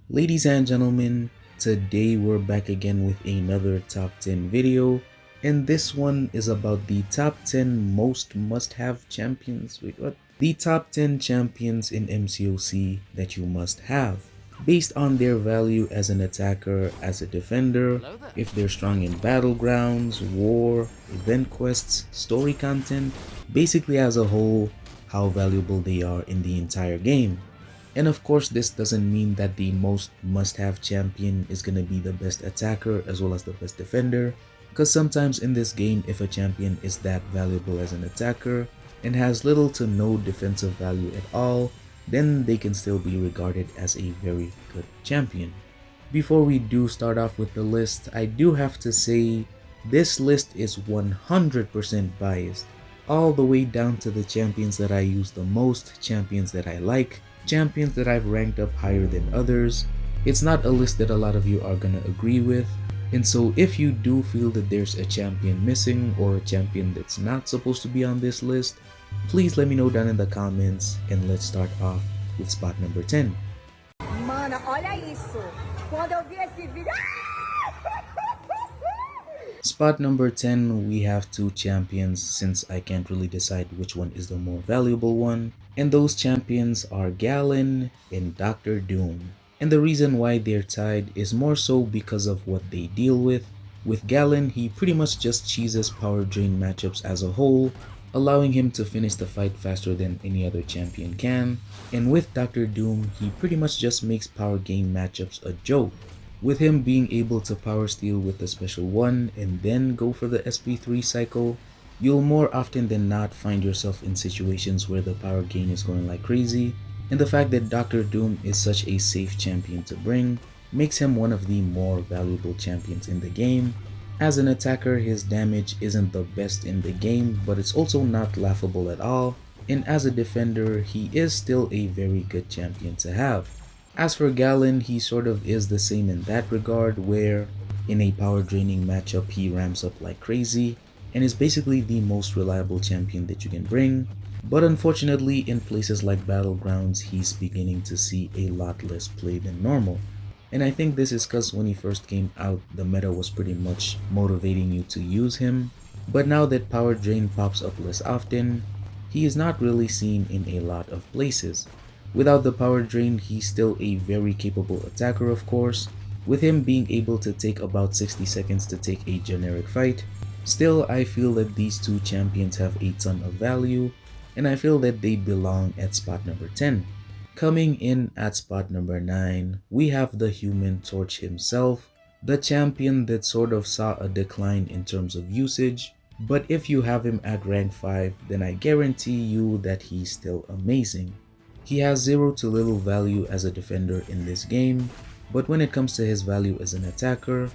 Ladies and gentlemen, today we're back again with another top 10 video, and this one is about the top 10 most must-have champions. Wait, what? The top 10 champions in MCOC that you must have, based on their value as an attacker, as a defender, if they're strong in battlegrounds, war, event quests, story content, basically as a whole, how valuable they are in the entire game. And of course, this doesn't mean that the most must-have champion is gonna be the best attacker as well as the best defender, because sometimes in this game, if a champion is that valuable as an attacker and has little to no defensive value at all, then they can still be regarded as a very good champion. Before we do start off with the list, I do have to say this list is 100% biased, all the way down to the champions that I use the most, champions that I like, champions that I've ranked up higher than others. It's not a list that a lot of you are gonna agree with, and so if you do feel that there's a champion missing or a champion that's not supposed to be on this list, please let me know down in the comments, and let's start off with spot number 10. Mana, olha isso. Quando eu vi esse vídeo... Spot number 10, we have two champions since I can't really decide which one is the more valuable one, and those champions are Galan and Dr. Doom. And the reason why they're tied is more so because of what they deal with. With Galan, he pretty much just cheeses power drain matchups as a whole, allowing him to finish the fight faster than any other champion can. And with Dr. Doom, he pretty much just makes power gain matchups a joke, with him being able to power steal with the special 1 and then go for the SP3 cycle. You'll more often than not find yourself in situations where the power gain is going like crazy, and the fact that Dr. Doom is such a safe champion to bring makes him one of the more valuable champions in the game. As an attacker, his damage isn't the best in the game, but it's also not laughable at all, and as a defender, he is still a very good champion to have. As for Galan, he sort of is the same in that regard, where in a power draining matchup he ramps up like crazy and is basically the most reliable champion that you can bring. But unfortunately, in places like battlegrounds, he's beginning to see a lot less play than normal. And I think this is because when he first came out, the meta was pretty much motivating you to use him. But now that power drain pops up less often, he is not really seen in a lot of places. Without the power drain, he's still a very capable attacker, of course, with him being able to take about 60 seconds to take a generic fight. Still, I feel that these two champions have a ton of value, and I feel that they belong at spot number 10. Coming in at spot number 9, we have the Human Torch himself, the champion that sort of saw a decline in terms of usage, but if you have him at rank 5, then I guarantee you that he's still amazing. He has zero to little value as a defender in this game, but when it comes to his value as an attacker,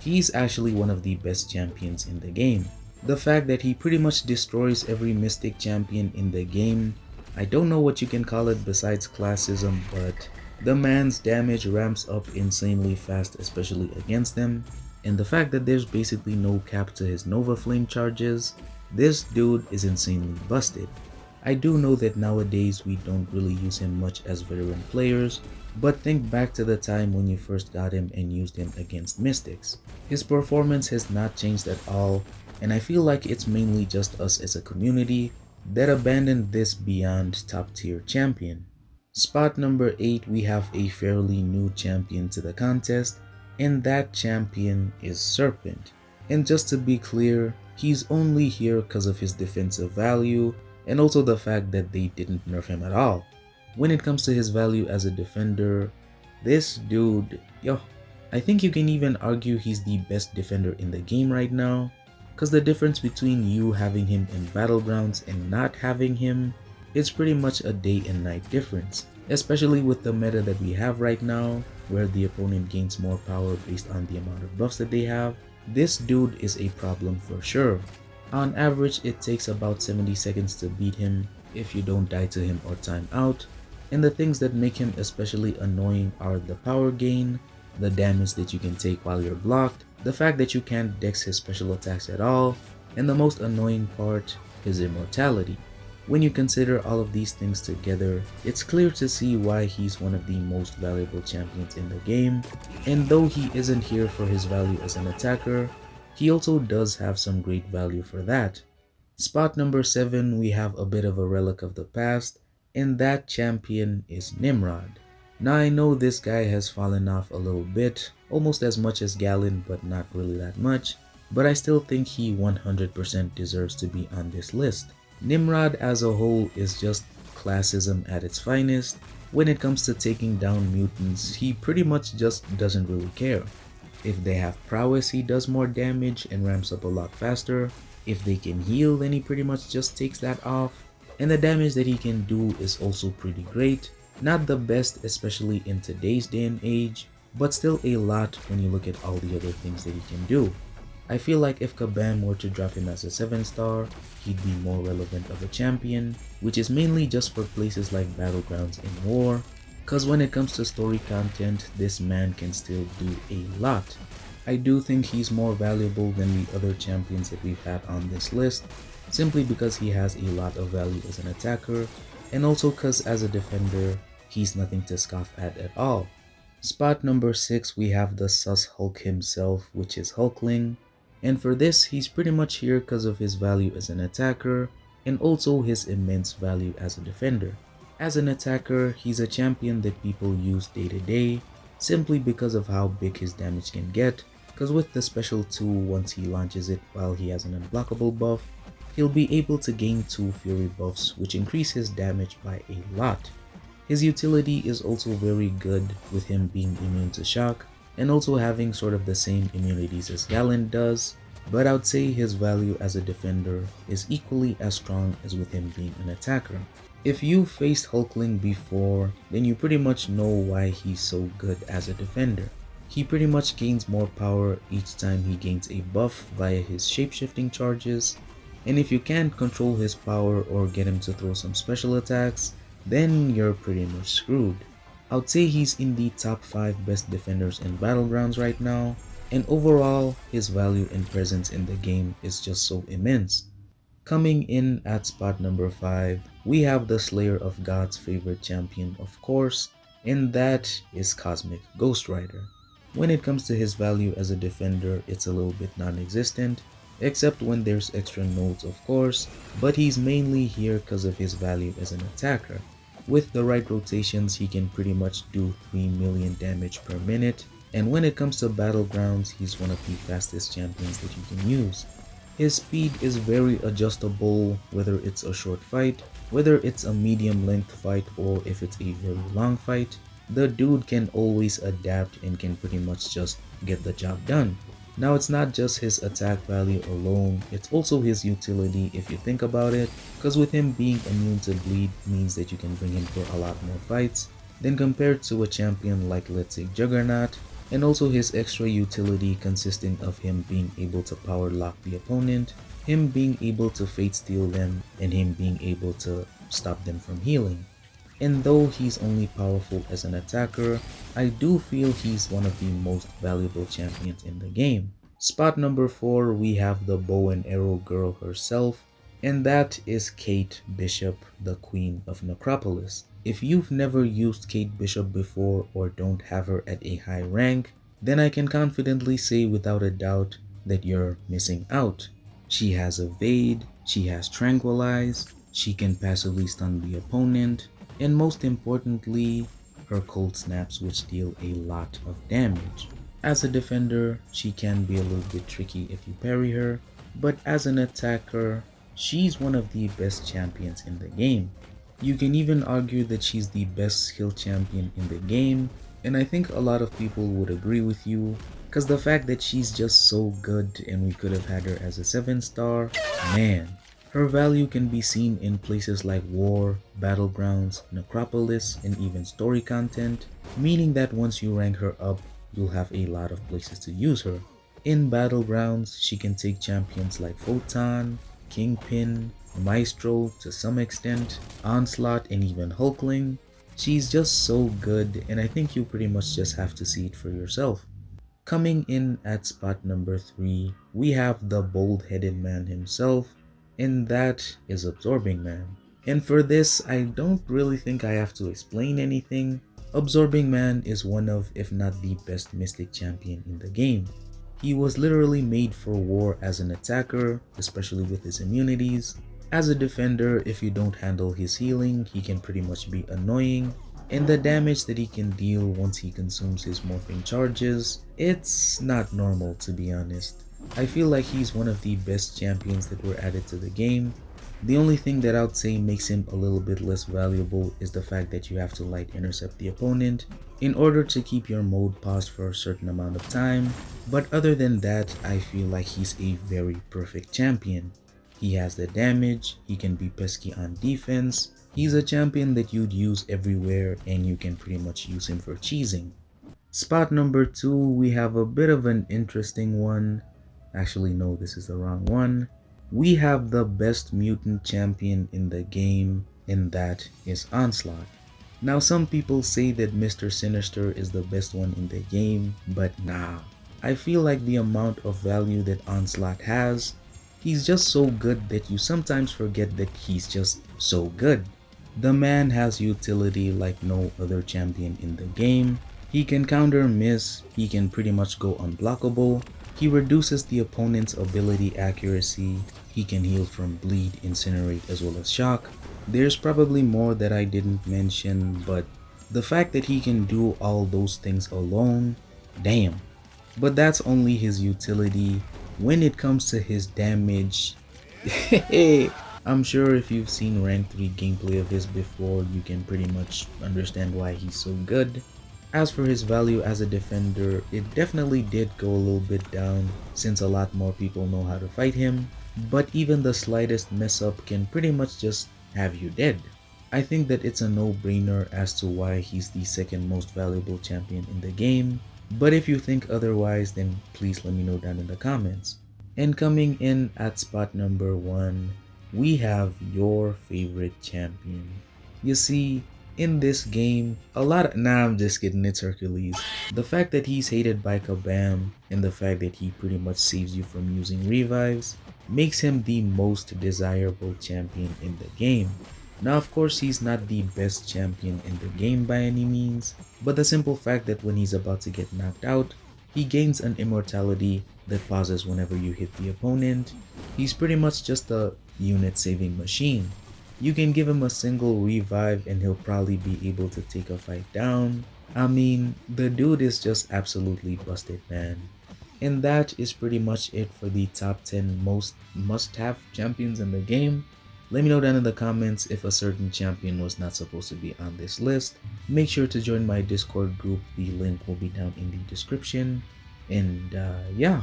he's actually one of the best champions in the game. The fact that he pretty much destroys every Mystic champion in the game, I don't know what you can call it besides classism, but the man's damage ramps up insanely fast, especially against them, and the fact that there's basically no cap to his Nova Flame charges, this dude is insanely busted. I do know that nowadays we don't really use him much as veteran players, but think back to the time when you first got him and used him against Mystics. His performance has not changed at all, and I feel like it's mainly just us as a community that abandoned this beyond top tier champion. Spot number 8, we have a fairly new champion to the contest, and that champion is Serpent. And just to be clear, he's only here because of his defensive value, and also the fact that they didn't nerf him at all. When it comes to his value as a defender, this dude, I think you can even argue he's the best defender in the game right now, because the difference between you having him in battlegrounds and not having him is pretty much a day and night difference, especially with the meta that we have right now, where the opponent gains more power based on the amount of buffs that they have. This dude is a problem for sure. On average, it takes about 70 seconds to beat him if you don't die to him or time out, and the things that make him especially annoying are the power gain, the damage that you can take while you're blocked, the fact that you can't dex his special attacks at all, and the most annoying part, his immortality. When you consider all of these things together, it's clear to see why he's one of the most valuable champions in the game, and though he isn't here for his value as an attacker, he also does have some great value for that. Spot number 7, we have a bit of a relic of the past, and that champion is Nimrod. Now I know this guy has fallen off a little bit, almost as much as Galan but not really that much, but I still think he 100% deserves to be on this list. Nimrod as a whole is just classism at its finest. When it comes to taking down mutants, he pretty much just doesn't really care. If they have prowess, he does more damage and ramps up a lot faster. If they can heal, then he pretty much just takes that off. And the damage that he can do is also pretty great. Not the best, especially in today's day and age, but still a lot when you look at all the other things that he can do. I feel like if Kabam were to drop him as a 7-star, he'd be more relevant of a champion, which is mainly just for places like Battlegrounds in War, cause when it comes to story content, this man can still do a lot. I do think he's more valuable than the other champions that we've had on this list, simply because he has a lot of value as an attacker, and also cause as a defender, he's nothing to scoff at all. Spot number 6, we have the sus Hulk himself, which is Hulkling. And for this, he's pretty much here because of his value as an attacker and also his immense value as a defender. As an attacker, he's a champion that people use day to day simply because of how big his damage can get, because with the special 2, once he launches it while he has an unblockable buff, he'll be able to gain 2 fury buffs which increase his damage by a lot. His utility is also very good with him being immune to shock, and also having sort of the same immunities as Galan does, but I'd say his value as a defender is equally as strong as with him being an attacker. If you faced Hulkling before, then you pretty much know why he's so good as a defender. He pretty much gains more power each time he gains a buff via his shapeshifting charges, and if you can't control his power or get him to throw some special attacks, then you're pretty much screwed. I would say he's in the top 5 best defenders in Battlegrounds right now, and overall, his value and presence in the game is just so immense. Coming in at spot number 5, we have the Slayer of God's favorite champion, of course, and that is Cosmic Ghost Rider. When it comes to his value as a defender, it's a little bit non-existent, except when there's extra nodes of course, but he's mainly here because of his value as an attacker. With the right rotations, he can pretty much do 3 million damage per minute, and when it comes to Battlegrounds, he's one of the fastest champions that you can use. His speed is very adjustable, whether it's a short fight, whether it's a medium length fight, or if it's a very long fight. The dude can always adapt and can pretty much just get the job done. Now it's not just his attack value alone, it's also his utility if you think about it, because with him being immune to bleed means that you can bring him for a lot more fights than compared to a champion like, let's say, Juggernaut, and also his extra utility consisting of him being able to power lock the opponent, him being able to fate steal them, and him being able to stop them from healing. And though he's only powerful as an attacker, I do feel he's one of the most valuable champions in the game. Spot number 4, we have the bow and arrow girl herself, and that is Kate Bishop, the Queen of Necropolis. If you've never used Kate Bishop before or don't have her at a high rank, then I can confidently say without a doubt that you're missing out. She has Evade, she has Tranquilize, she can passively stun the opponent, and most importantly, her cold snaps which deal a lot of damage. As a defender, she can be a little bit tricky if you parry her, but as an attacker, she's one of the best champions in the game. You can even argue that she's the best skill champion in the game, and I think a lot of people would agree with you, because the fact that she's just so good and we could have had her as a 7-star, man. Her value can be seen in places like War, Battlegrounds, Necropolis, and even story content, meaning that once you rank her up, you'll have a lot of places to use her. In Battlegrounds, she can take champions like Photon, Kingpin, Maestro to some extent, Onslaught, and even Hulkling. She's just so good, and I think you pretty much just have to see it for yourself. Coming in at spot number 3, we have the bold-headed man himself, and that is Absorbing Man. And for this, I don't really think I have to explain anything. Absorbing Man is one of, if not the best Mystic champion in the game. He was literally made for war as an attacker, especially with his immunities. As a defender, if you don't handle his healing, he can pretty much be annoying. And the damage that he can deal once he consumes his morphing charges, it's not normal to be honest. I feel like he's one of the best champions that were added to the game. The only thing that I would say makes him a little bit less valuable is the fact that you have to light intercept the opponent in order to keep your mode paused for a certain amount of time, but other than that, I feel like he's a very perfect champion. He has the damage, he can be pesky on defense, he's a champion that you'd use everywhere and you can pretty much use him for cheesing. Spot number 2, we have a bit of an interesting one. Actually, no, this is the wrong one. We have the best mutant champion in the game, and that is Onslaught. Now, some people say that Mr. Sinister is the best one in the game, but nah. I feel like the amount of value that Onslaught has, he's just so good that you sometimes forget that he's just so good. The man has utility like no other champion in the game. He can counter miss, he can pretty much go unblockable, he reduces the opponent's ability accuracy, he can heal from bleed, incinerate as well as shock. There's probably more that I didn't mention, but the fact that he can do all those things alone, damn. But that's only his utility. When it comes to his damage, I'm sure if you've seen rank 3 gameplay of his before, you can pretty much understand why he's so good. As for his value as a defender, it definitely did go a little bit down since a lot more people know how to fight him, but even the slightest mess up can pretty much just have you dead. I think that it's a no-brainer as to why he's the second most valuable champion in the game, but if you think otherwise, then please let me know down in the comments. And coming in at spot number 1, we have your favorite champion. You see, in this game, I'm just kidding, it's Hercules. The fact that he's hated by Kabam and the fact that he pretty much saves you from using revives makes him the most desirable champion in the game. Now of course he's not the best champion in the game by any means, but the simple fact that when he's about to get knocked out, he gains an immortality that pauses whenever you hit the opponent. He's pretty much just a unit saving machine. You can give him a single revive and he'll probably be able to take a fight down. I mean, the dude is just absolutely busted, man. And that is pretty much it for the top 10 most must-have champions in the game. Let me know down in the comments if a certain champion was not supposed to be on this list. Make sure to join my Discord group, the link will be down in the description. And yeah,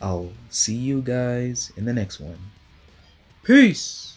I'll see you guys in the next one. Peace!